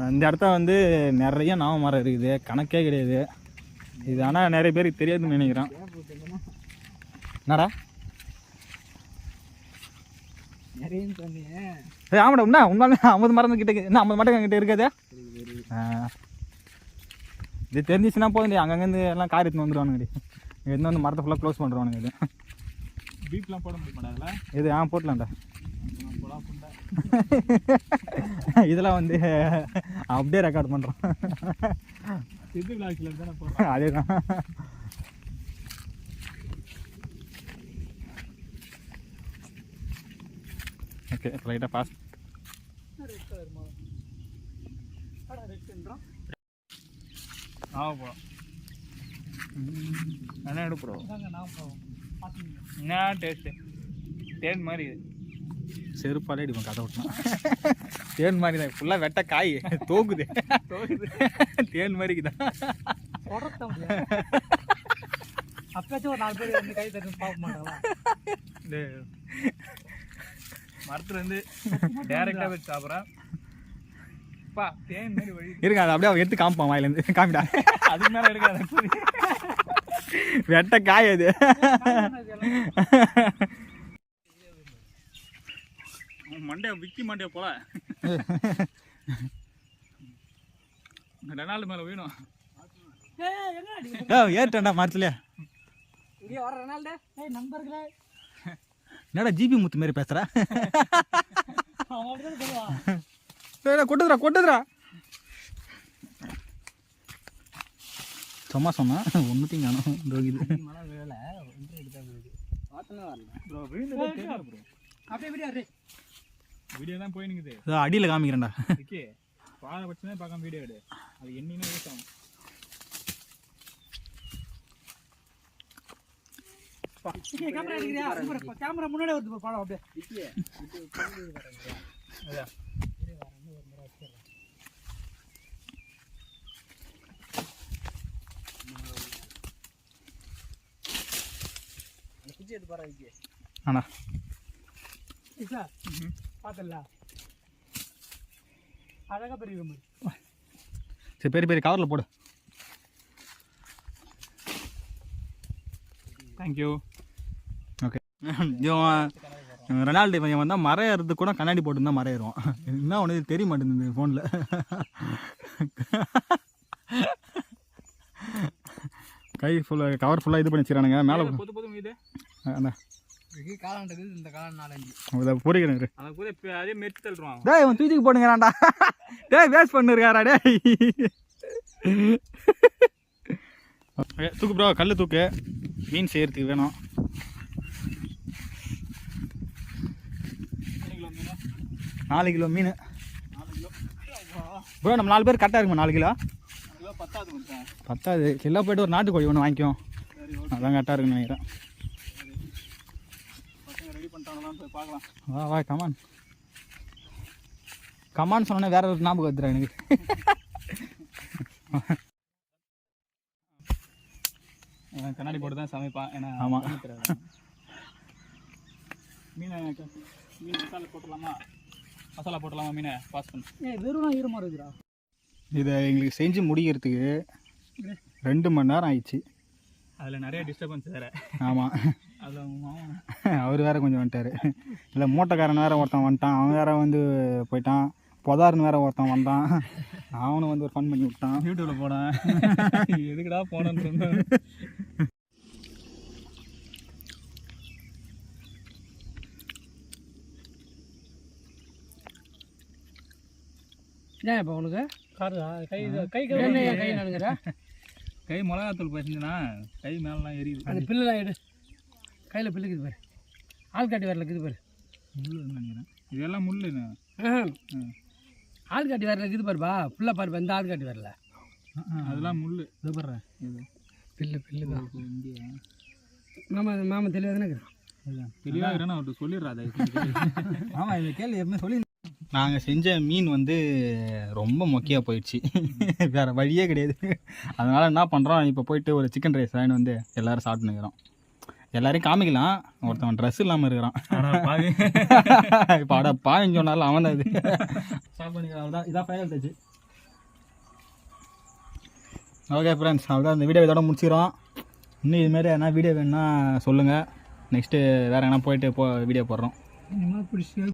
இந்த இடத்த வந்து நிறைய நாவ மரம் இருக்குது, கணக்கே கிடையாது. இது ஆனால் நிறைய பேருக்கு தெரியாதுன்னு நினைக்கிறேன். என்னடா ஆமாடா உண்ணா உண்மையாலுமே 50 மரம் கிட்ட என்ன 50 மரம் கிட்ட இருக்காது. இது தெரிஞ்சிச்சுன்னா போதும், அங்கங்கேருந்து எல்லாம் கார் எடுத்துன்னு வந்துடுவானுங்கடி. எடுத்து வந்து மரத்தை ஃபுல்லாக க்ளோஸ் பண்ணுறானுங்க. இது பீப்லாம் போட முடியுமாடா இது? போடலாம்டா. இதெல்லாம் வந்து அப்படியே ரெக்கார்ட் பண்ணுறோம். அதே தான். ஓகே ரைட்டாக பாஸ். போகிறோம் என்ன எடுப்போம். என்ன டேஸ்ட்டு தேன் மாதிரி செருப்பாலே அடிப்போம். கதை விட்டோம் தேன் மாதிரி தான். ஃபுல்லாக வெட்ட காய் தோக்குது தேன் மாதிரிக்கு தான். அப்பயாச்சும் ஒரு 4 பேர் வந்து கை தட்டு பார்க்க மாட்டாங்களா? மரத்துலேருந்து டேரெக்டாக வச்சு சாப்பிட்றேன். தேன் மாதிரி வழி இருங்க. அதை அப்படியே எடுத்து காமிப்பான் வாயிலேருந்து. காமிடா அதுக்கு மேலே எடுக்காது. வெட்ட காய் அது. மண்டையா விக்கி மண்டையா போல 2 நாள் மேலே வேணும். ஏறிட்டா மரத்துல நண்பர்களே. என்னடா ஜிபி முத்து மாரி பேசுற? கொட்டுதுரா சும்மா சொன்னா ஒன்றுத்தையும் காணும். வீடியோ தான் போயினுக்குது. அடியில் காமிக்கிறேன்டா. பாரபட்சமே பார்க்காம வீடியோ எடு. அது என்னன்னு யூஸ் ஆகும். கேமரா முன்னாடி வருது படம். அப்படியே அண்ணா பார்த்தல அழகா பெரிய சரி பெரிய பெரிய கவரில் போடு. தேங்க்யூ. ஓகே ரெனால்டு பையன் வந்தால் மரம் ஏறுறதுக்கு கூட கண்ணாடி போட்டுருந்தா மரம் ஏறுவோம். என்ன ஒன்று தெரிய மாட்டேங்குது ஃபோனில். கை ஃபுல்லாக கவர் ஃபுல்லாக இது பண்ணி வச்சுக்கிறானுங்க மேலே. இந்த காலம் 4-5 புரியுங்க. அதே மெட்டு தள்ளுவான். டேய் இவன் தூக்கிக்கு போடுங்கிறான்டா. டேய் வேஸ்ட் பண்ணிருக்காரா டேய். தூக்கு ப்ரோ, கல் தூக்கு. மீன் செய்யறதுக்கு வேணும். 4 கிலோ மீன் ப்ரோ. நம்ம 4 பேர் கரெக்டாக இருக்குமா? 4 கிலோ பத்தாது. கிலோ போய்ட்டு ஒரு நாட்டுக்கோழி ஒன்று வாங்கிக்கும். அதான் கரெக்டாக இருக்குன்னு நினைக்கிறேன். வா வா கமான் கமான் சொன்னோன்னே வேற ஒரு ஞாபகம் வந்துடுறேன் எனக்கு. கண்ணாடி போட்டு தான் சமைப்பான். ஏன்னா ஆமாம் மீனை மசாலா போட்டுடலாமா? மசாலா போட்டுடலாமா? மீனை பாஸ் பண்ணு. வெறும் ஈரமாக இருக்குதா? இதை எங்களுக்கு செஞ்சு முடிக்கிறதுக்கு 2 மணி நேரம் ஆயிடுச்சு. அதில் நிறைய டிஸ்டர்பன்ஸ் வேறு. ஆமாம் அதில் அவர் வேறு கொஞ்சம் வந்துட்டார். இல்லை மூட்டைக்காரன் வேறு ஒருத்தன் வந்துட்டான். அவன் வேறு வந்து போயிட்டான். பொதாருன்னு வேறு ஒருத்தன் வந்தான். அவனும் வந்து ஒரு ஃபன் பண்ணி விட்டான். யூடியூப்பில் போனேன். எதுக்குடா போனேன்னு ஏன் இப்போ உனக்கு காருதா? கை கை கை நடுங்கிற கை மிளகாத்தூள் பேசினா கை மேலாம் எரியுது. அந்த பில்லுலாம் எடு. கையில் பில்லுக்குது பாரு. ஆள்காட்டி வரல இருக்குது பாரு. முள்ளு நினைக்கிறேன். இதெல்லாம் முள்ளு. ஆள்காட்டி வரல இருக்குது பாருப்பா. ஃபுல்லாக பாருப்பா. இந்த ஆள்காட்டி வரல. அதெல்லாம் முள்ளு. இது பாரு. இது பில்லு பில்லு தான். மாமா தெளிவாக தானே இருக்கிறான். தெளிவாக இருக்கிறேன்னு அவர்கிட்ட சொல்லிடுறாரு. ஆமாம் இதை கேள்வி எப்பவுமே சொல்லி. நாங்கள் செஞ்ச மீன் வந்து ரொம்ப மொக்கையாக போயிடுச்சு. வேறு வழியே கிடையாது. அதனால் என்ன பண்ணுறோம், இப்போ போயிட்டு ஒரு சிக்கன் ரைஸ் வாங்கிட்டு வந்து எல்லோரும் சாப்பிட்டுனுக்கிறோம். எல்லாரையும் காமிக்கலாம். ஒருத்தவன் ட்ரெஸ் இல்லாமல் இருக்கிறான். இப்போ பாவின்னு சொன்னாலும் அவன் தான் இது. ஸ்டார்ட் பண்ணிக்கலாம். தான் இதான் ஃபைனல் டச்சு. ஓகே ஃப்ரெண்ட்ஸ், அவ்வளோதான் இந்த வீடியோ இதோட முடிச்சிடும். இன்னும் இதுமாரி எதனா வீடியோ வேணுன்னா சொல்லுங்கள். நெக்ஸ்ட்டு வேறு எங்கன்னா போயிட்டு வீடியோ போடுறோம்.